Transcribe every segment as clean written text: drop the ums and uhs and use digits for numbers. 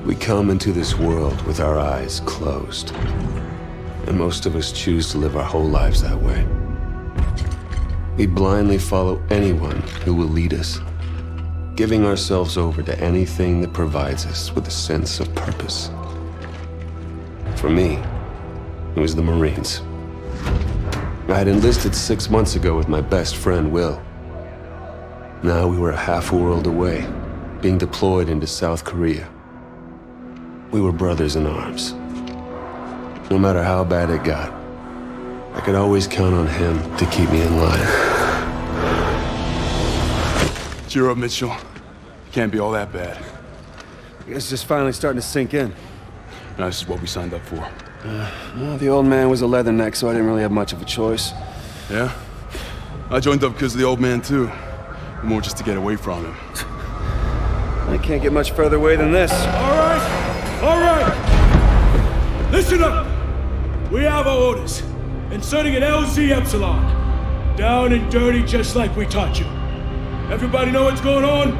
We come into this world with our eyes closed. And most of us choose to live our whole lives that way. We blindly follow anyone who will lead us, giving ourselves over to anything that provides us with a sense of purpose. For me, it was the Marines. I had enlisted 6 months ago with my best friend, Will. Now we were a half world away, being deployed into South Korea. We were brothers in arms. No matter how bad it got, I could always count on him to keep me in line. Cheer up, Mitchell. Can't be all that bad. It's just finally starting to sink in. No, this is what we signed up for. Well, the old man was a leatherneck, so I didn't really have much of a choice. Yeah? I joined up because of the old man, too. More just to get away from him. I can't get much further away than this. All right! Listen up! We have our orders. Inserting an LZ Epsilon. Down and dirty just like we taught you. Everybody know what's going on?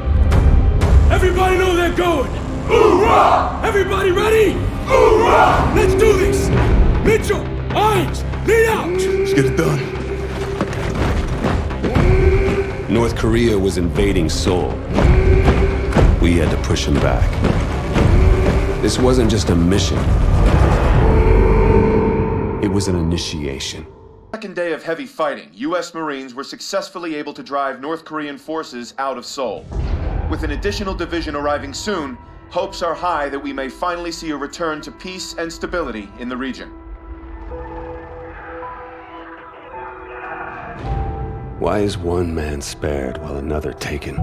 Everybody know they're going! Hoorah! Everybody ready? Hoorah! Let's do this! Mitchell, Irons, lead out! Let's get it done. North Korea was invading Seoul. We had to push him back. This wasn't just a mission. It was an initiation. Second day of heavy fighting, U.S. Marines were successfully able to drive North Korean forces out of Seoul. With an additional division arriving soon, hopes are high that we may finally see a return to peace and stability in the region. Why is one man spared while another taken?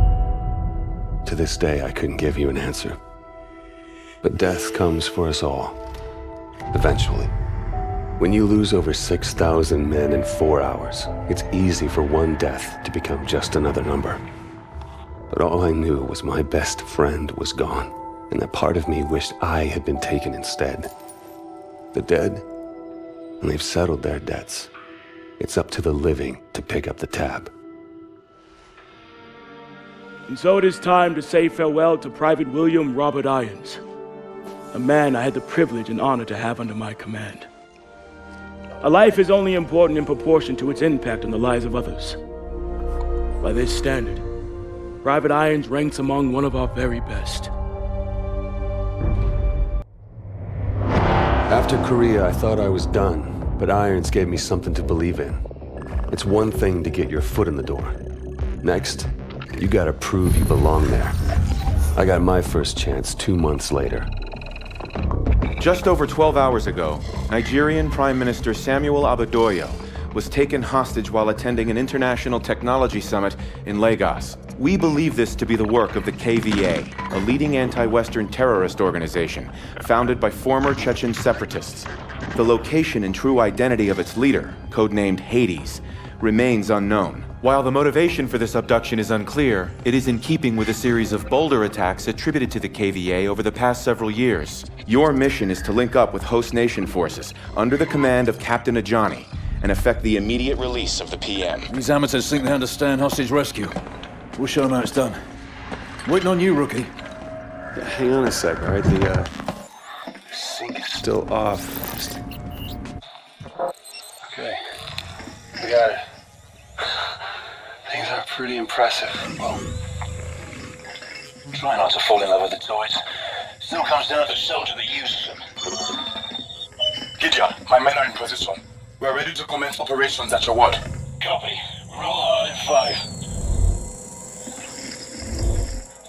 To this day, I couldn't give you an answer. But death comes for us all. Eventually. When you lose over 6,000 men in 4 hours, it's easy for one death to become just another number. But all I knew was my best friend was gone, and that part of me wished I had been taken instead. The dead, and they've settled their debts. It's up to the living to pick up the tab. And so it is time to say farewell to Private William Robert Irons, a man I had the privilege and honor to have under my command. A life is only important in proportion to its impact on the lives of others. By this standard, Private Irons ranks among one of our very best. After Korea, I thought I was done, but Irons gave me something to believe in. It's one thing to get your foot in the door. Next, you gotta prove you belong there. I got my first chance 2 months later. Just over 12 hours ago, Nigerian Prime Minister Samuel Abadoyo was taken hostage while attending an international technology summit in Lagos. We believe this to be the work of the KVA, a leading anti-Western terrorist organization founded by former Chechen separatists. The location and true identity of its leader, codenamed Hades, remains unknown. While the motivation for this abduction is unclear, it is in keeping with a series of bolder attacks attributed to the KVA over the past several years. Your mission is to link up with host nation forces under the command of Captain Ajani and effect the immediate release of the PM. These amateurs think they understand hostage rescue. We'll show them how it's done. Waiting on you, rookie. Yeah, hang on a sec, all right? The sync is still off. Okay, we got it. Things are pretty impressive. Well, try not to fall in love with the toys. Still comes down to soldier that uses them. Gideon, my men are in position. We're ready to commence operations at your word. Copy. Roll hard in 5.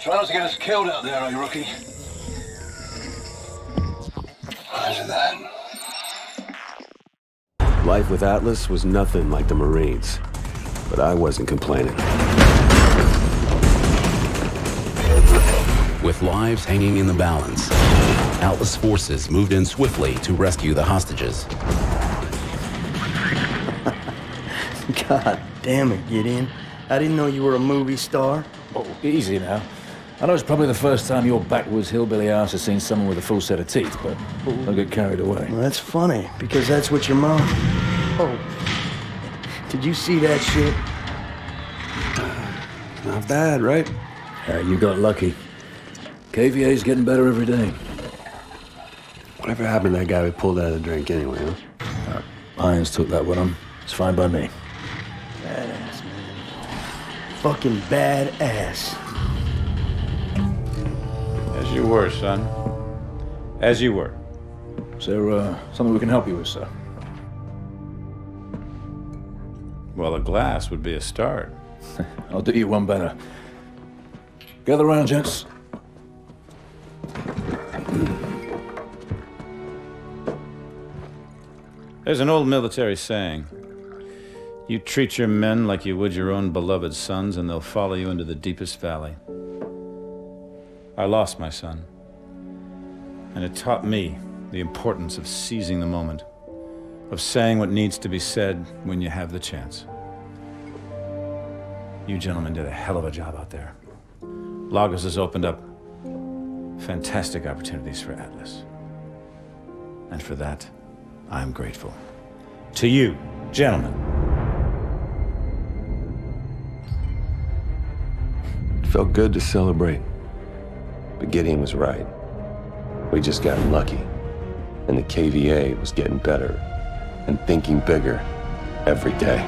Try not to get us killed out there, eh, rookie? Roger that. Life with Atlas was nothing like the Marines, but I wasn't complaining. With lives hanging in the balance, Atlas forces moved in swiftly to rescue the hostages. God damn it, Gideon. I didn't know you were a movie star. Oh, easy now. I know it's probably the first time your backwoods hillbilly ass has seen someone with a full set of teeth, but don't get carried away. Well, that's funny, because that's what your mom... Oh. Did you see that shit? Not bad, right? You got lucky. KVA's getting better every day. Whatever happened to that guy we pulled out of the drink anyway, huh? Irons took that one on. It's fine by me. Badass, man. Fucking badass. As you were, son. As you were. Is there something we can help you with, sir? Well, a glass would be a start. I'll do you one better. Gather round, gents. There's an old military saying. You treat your men like you would your own beloved sons, and they'll follow you into the deepest valley. I lost my son. And it taught me the importance of seizing the moment, of saying what needs to be said when you have the chance. You gentlemen did a hell of a job out there. Lagos has opened up fantastic opportunities for Atlas. And for that, I'm grateful. To you, gentlemen. It felt good to celebrate. But Gideon was right. We just got lucky. And the KVA was getting better and thinking bigger every day.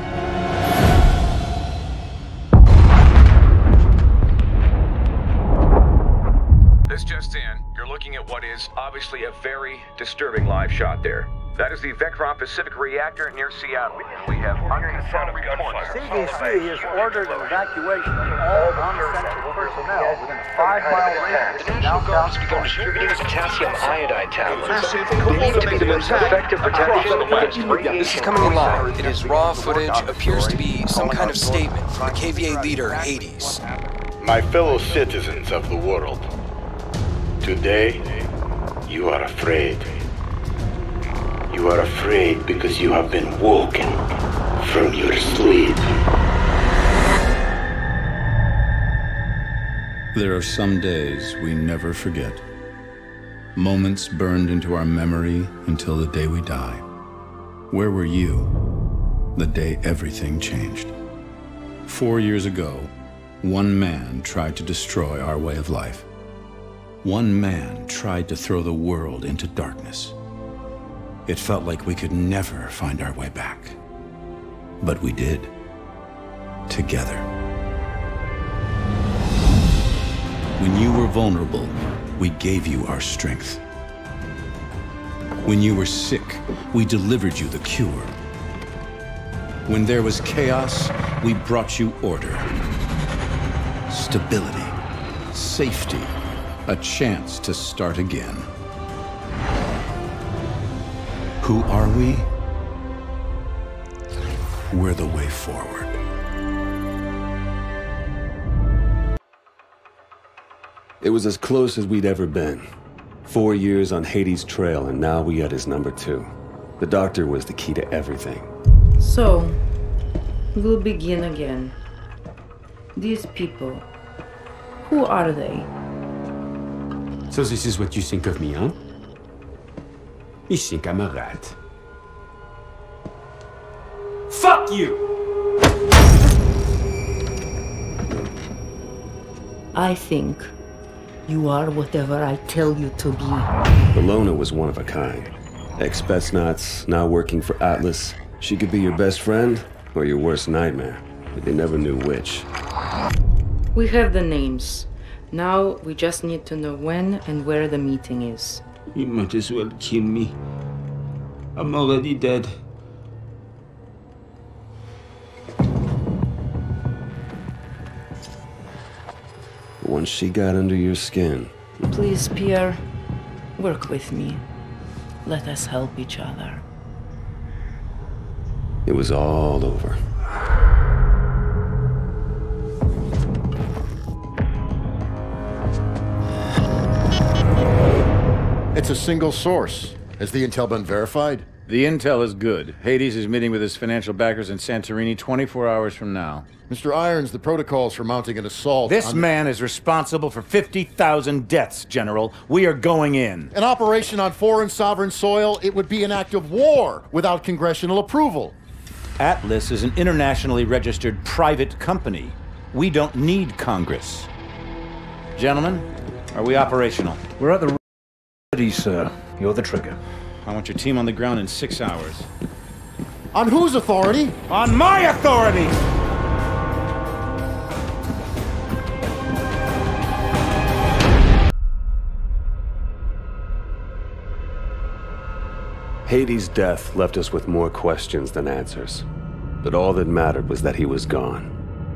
This just in, you're looking at what is obviously a very disturbing live shot there. That is the Vectron Pacific reactor near Seattle. We have unconfirmed reports. CDC has ordered an evacuation of all non-essential personnel within a 5-mile radius. The National Guard has begun distributing potassium iodide tablets. Believed to be the most effective protection against radiation. This is coming in live. It is raw footage. Appears to be some kind of statement from the KVA leader, Hades. My fellow citizens of the world, today you are afraid. You are afraid because you have been woken from your sleep. There are some days we never forget. Moments burned into our memory until the day we die. Where were you the day everything changed? 4 years ago, one man tried to destroy our way of life. One man tried to throw the world into darkness. It felt like we could never find our way back. But we did. Together. When you were vulnerable, we gave you our strength. When you were sick, we delivered you the cure. When there was chaos, we brought you order. Stability. Safety. A chance to start again. Who are we? We're the way forward. It was as close as we'd ever been. 4 years on Hades' trail, and now we had his number 2. The doctor was the key to everything. So, we'll begin again. These people, who are they? So this is what you think of me, huh? You think I'm a rat. Fuck you! I think you are whatever I tell you to be. Bellona was one of a kind. Ex-Spetsnaz, now working for Atlas. She could be your best friend or your worst nightmare, but they never knew which. We have the names. Now we just need to know when and where the meeting is. You might as well kill me. I'm already dead. Once she got under your skin. Please, Pierre, work with me. Let us help each other. It was all over. It's a single source. Has the intel been verified? The intel is good. Hades is meeting with his financial backers in Santorini 24 hours from now. Mr. Irons, the protocols for mounting an assault... This man is responsible for 50,000 deaths, General. We are going in. An operation on foreign sovereign soil, it would be an act of war without congressional approval. Atlas is an internationally registered private company. We don't need Congress. Gentlemen, are we operational? We're at the Please, sir. You're the trigger. I want your team on the ground in 6 hours. On whose authority? On my authority! Hades' death left us with more questions than answers. But all that mattered was that he was gone.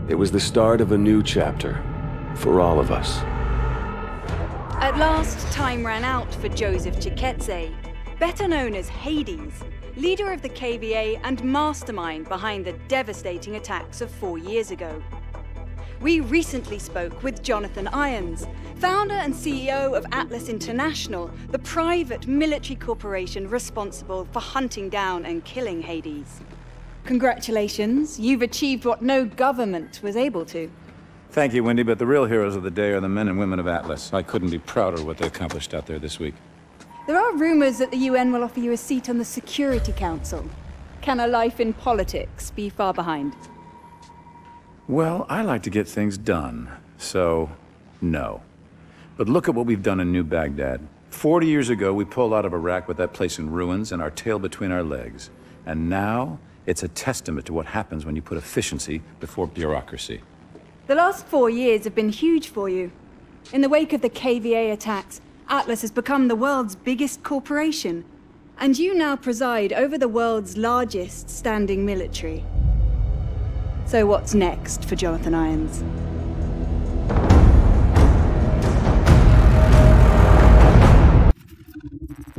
It was the start of a new chapter for all of us. At last, time ran out for Joseph Chiketze, better known as Hades, leader of the KVA and mastermind behind the devastating attacks of 4 years ago. We recently spoke with Jonathan Irons, founder and CEO of Atlas International, the private military corporation responsible for hunting down and killing Hades. Congratulations, you've achieved what no government was able to. Thank you, Wendy, but the real heroes of the day are the men and women of Atlas. I couldn't be prouder of what they accomplished out there this week. There are rumors that the UN will offer you a seat on the Security Council. Can a life in politics be far behind? Well, I like to get things done, so no. But look at what we've done in New Baghdad. 40 years ago, we pulled out of Iraq with that place in ruins and our tail between our legs. And now, it's a testament to what happens when you put efficiency before bureaucracy. The last 4 years have been huge for you. In the wake of the KVA attacks, Atlas has become the world's biggest corporation. And you now preside over the world's largest standing military. So what's next for Jonathan Irons?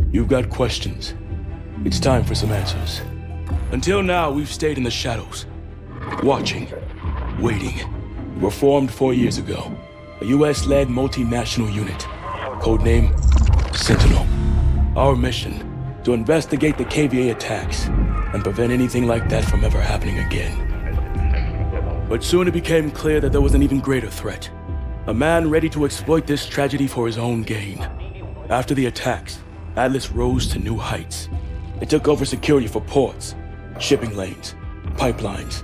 You've got questions. It's time for some answers. Until now, we've stayed in the shadows. Watching. Waiting. We were formed 4 years ago. A US-led multinational unit. Codename Sentinel. Our mission, to investigate the KVA attacks and prevent anything like that from ever happening again. But soon it became clear that there was an even greater threat. A man ready to exploit this tragedy for his own gain. After the attacks, Atlas rose to new heights. It took over security for ports, shipping lanes, pipelines.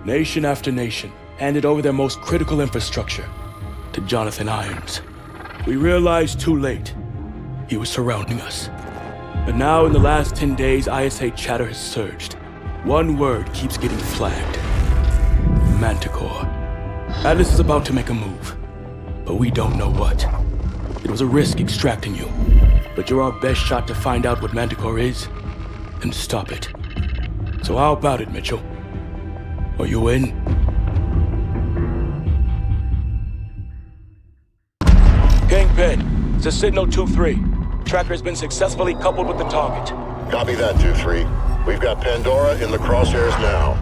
Nation after nation handed over their most critical infrastructure to Jonathan Irons. We realized too late he was surrounding us. But now in the last 10 days, ISA chatter has surged. One word keeps getting flagged. Manticore. Atlas is about to make a move, but we don't know what. It was a risk extracting you, but you're our best shot to find out what Manticore is and stop it. So how about it, Mitchell? Are you in? Kingpin, this is Signal 2-3. Tracker has been successfully coupled with the target. Copy that, 2-3. We've got Pandora in the crosshairs now.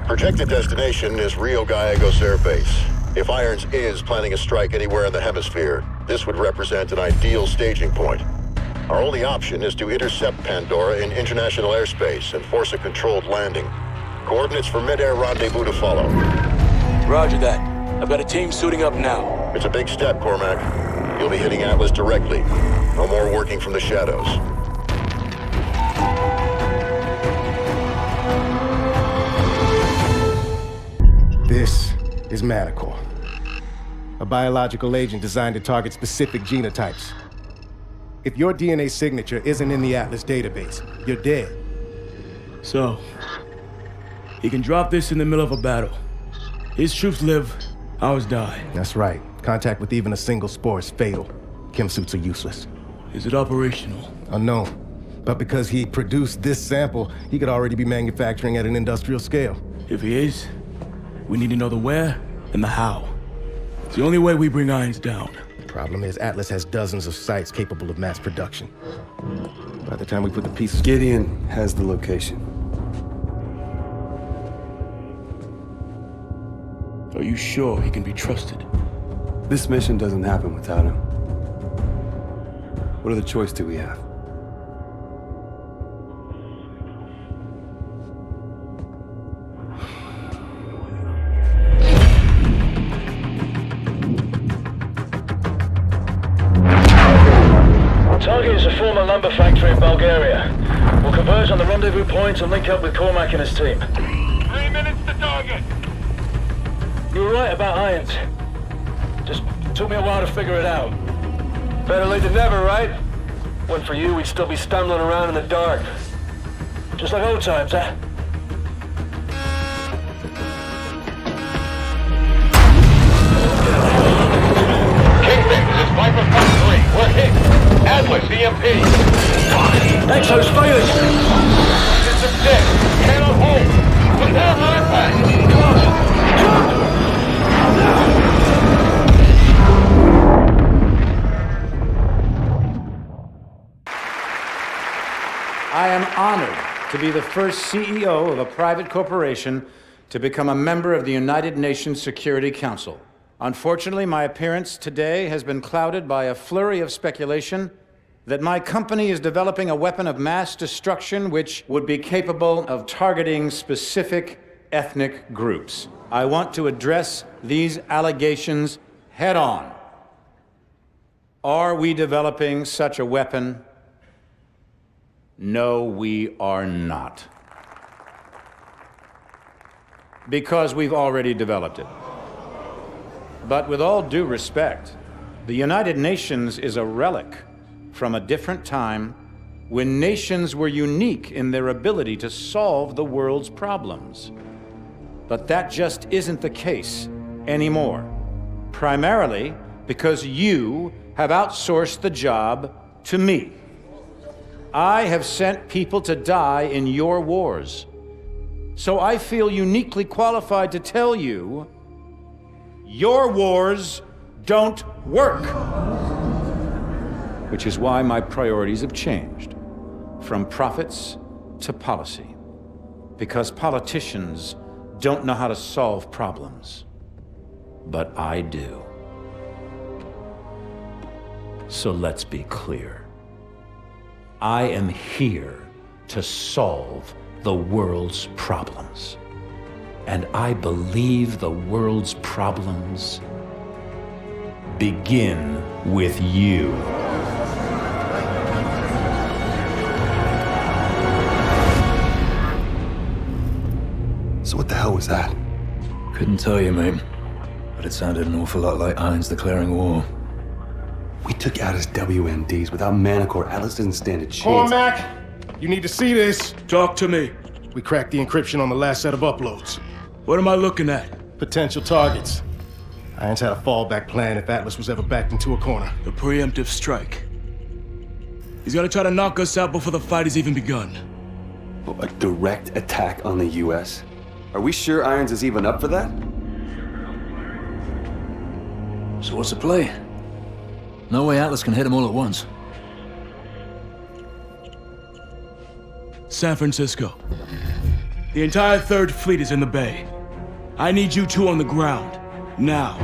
Projected destination is Rio Gallegos Air Base. If Irons is planning a strike anywhere in the hemisphere, this would represent an ideal staging point. Our only option is to intercept Pandora in international airspace and force a controlled landing. Coordinates for mid-air rendezvous to follow. Roger that. I've got a team suiting up now. It's a big step, Cormac. You'll be hitting Atlas directly. No more working from the shadows. This is Manticore, a biological agent designed to target specific genotypes. If your DNA signature isn't in the Atlas database, you're dead. So, he can drop this in the middle of a battle. His troops live, ours die. That's right. Contact with even a single spore is fatal. Chem suits are useless. Is it operational? Unknown. But because he produced this sample, he could already be manufacturing at an industrial scale. If he is, we need to know the where and the how. It's the only way we bring Irons down. Problem is, Atlas has dozens of sites capable of mass production. By the time we put the pieces... Gideon has the location. Are you sure he can be trusted? This mission doesn't happen without him. What other choice do we have? Target is a former lumber factory in Bulgaria. We'll converge on the rendezvous point and link up with Cormac and his team. 3 minutes to target. You were right about Irons. Just took me a while to figure it out. Better late than never, right? Went for you, we'd still be stumbling around in the dark. Just like old times, huh? Kingpin, this is Viper Part 3. We're hit. Atlas, EMP. Exo's failed. System dead. Cannot hold. Prepare for impact. I am honored to be the first CEO of a private corporation to become a member of the United Nations Security Council. Unfortunately, my appearance today has been clouded by a flurry of speculation that my company is developing a weapon of mass destruction which would be capable of targeting specific ethnic groups. I want to address these allegations head on. Are we developing such a weapon? No, we are not. Because we've already developed it. But with all due respect, the United Nations is a relic from a different time when nations were unique in their ability to solve the world's problems. But that just isn't the case anymore. Primarily because you have outsourced the job to me. I have sent people to die in your wars. So I feel uniquely qualified to tell you, your wars don't work. Which is why my priorities have changed, from profits to policy. Because politicians don't know how to solve problems. But I do. So let's be clear. I am here to solve the world's problems. And I believe the world's problems begin with you. So what the hell was that? Couldn't tell you, mate. But it sounded an awful lot like Irons declaring war. We took out his WMDs. Without Manticore, Atlas doesn't stand a chance. Cormac, you need to see this. Talk to me. We cracked the encryption on the last set of uploads. What am I looking at? Potential targets. Irons had a fallback plan if Atlas was ever backed into a corner. The preemptive strike. He's gonna try to knock us out before the fight has even begun. Oh, a direct attack on the US? Are we sure Irons is even up for that? So what's the play? No way Atlas can hit them all at once. San Francisco. The entire 3rd Fleet is in the bay. I need you two on the ground. Now.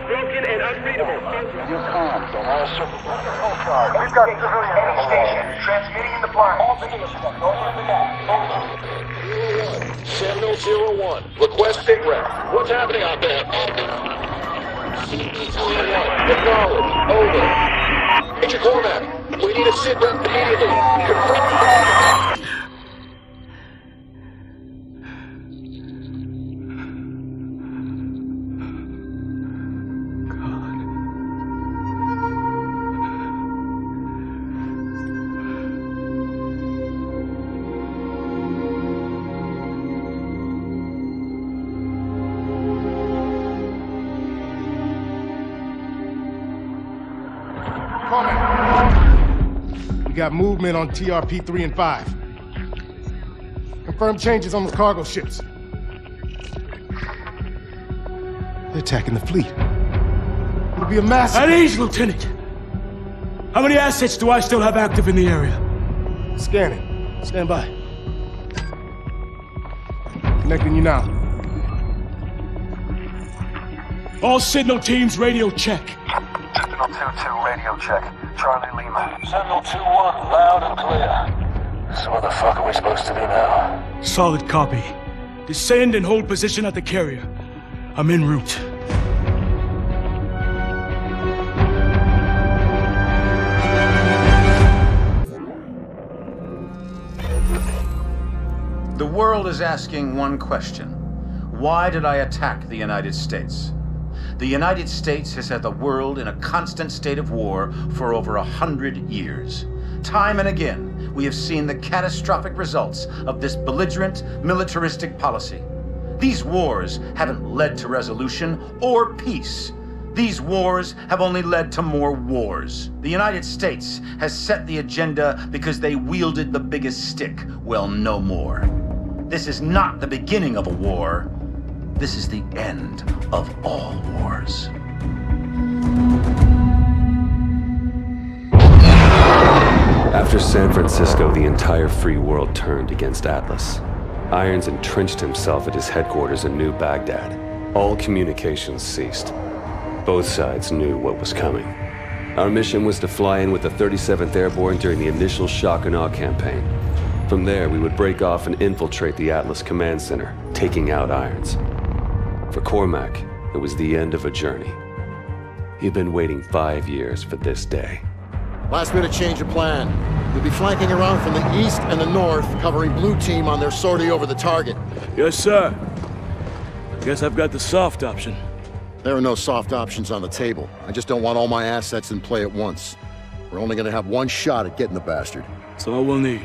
Broken and unreadable. Your comms on all surfaces. We've got civilian any station transmitting in the blind. All positions. Over the gap. Sentinel 01. Request sitrep. What's happening out there? Acknowledge. Over. Major Cormac. We need a sitrep immediately. Confirm the target. We got movement on TRP 3 and 5. Confirmed changes on the cargo ships. They're attacking the fleet. It'll be a massive... At ease, Lieutenant! How many assets do I still have active in the area? Scanning. Stand by. Connecting you now. All signal teams, radio check. Sentinel 2-2, radio check. Charlie Lima. Sentinel 2-1, loud and clear. So what the fuck are we supposed to do now? Solid copy. Descend and hold position at the carrier. I'm en route. The world is asking one question. Why did I attack the United States? The United States has had the world in a constant state of war for over 100 years. Time and again, we have seen the catastrophic results of this belligerent, militaristic policy. These wars haven't led to resolution or peace. These wars have only led to more wars. The United States has set the agenda because they wielded the biggest stick. Well, no more. This is not the beginning of a war. This is the end of all wars. After San Francisco, the entire free world turned against Atlas. Irons entrenched himself at his headquarters in New Baghdad. All communications ceased. Both sides knew what was coming. Our mission was to fly in with the 37th Airborne during the initial shock and awe campaign. From there, we would break off and infiltrate the Atlas Command Center, taking out Irons. For Cormac, it was the end of a journey. He'd been waiting 5 years for this day. Last minute change of plan. You'll be flanking around from the east and the north, covering blue team on their sortie over the target. Yes, sir. Guess I've got the soft option. There are no soft options on the table. I just don't want all my assets in play at once. We're only gonna have one shot at getting the bastard. That's all we'll need.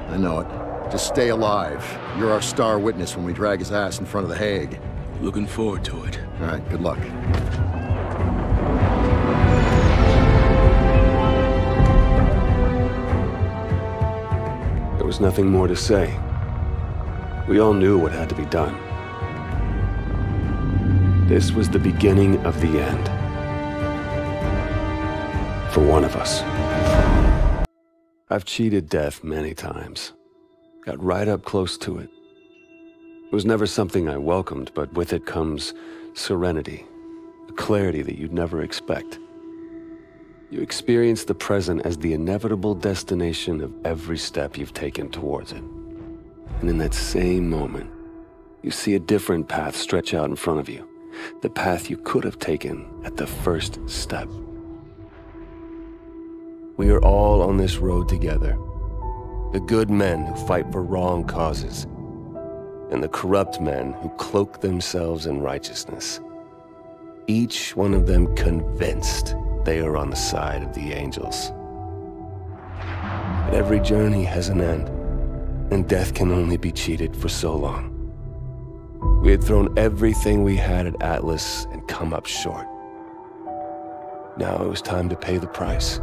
I know it. Just stay alive. You're our star witness when we drag his ass in front of the Hague. Looking forward to it. All right, good luck. There was nothing more to say. We all knew what had to be done. This was the beginning of the end. For one of us. I've cheated death many times. Got right up close to it. It was never something I welcomed, but with it comes serenity, a clarity that you'd never expect. You experience the present as the inevitable destination of every step you've taken towards it. And in that same moment, you see a different path stretch out in front of you, the path you could have taken at the first step. We are all on this road together. The good men who fight for wrong causes, and the corrupt men who cloak themselves in righteousness. Each one of them convinced they are on the side of the angels. But every journey has an end, and death can only be cheated for so long. We had thrown everything we had at Atlas and come up short. Now it was time to pay the price.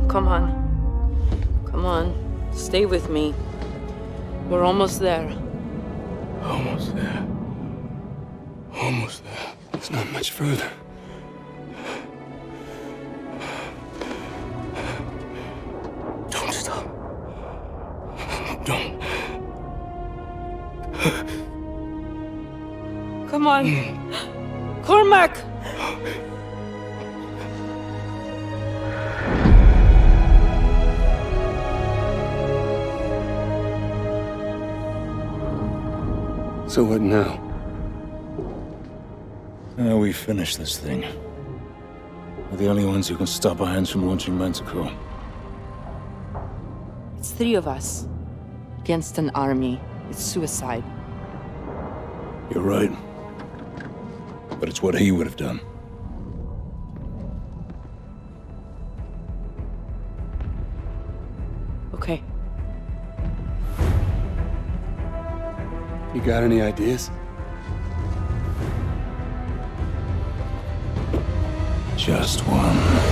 Come on. Come on. Stay with me. We're almost there. Almost there. Almost there. It's not much further. Don't stop. Don't. Come on. Cormac! So what now? Now we finish this thing. We're the only ones who can stop Irons from launching Manticore. It's 3 of us. Against an army. It's suicide. You're right. But it's what he would have done. Okay. You got any ideas? Just one.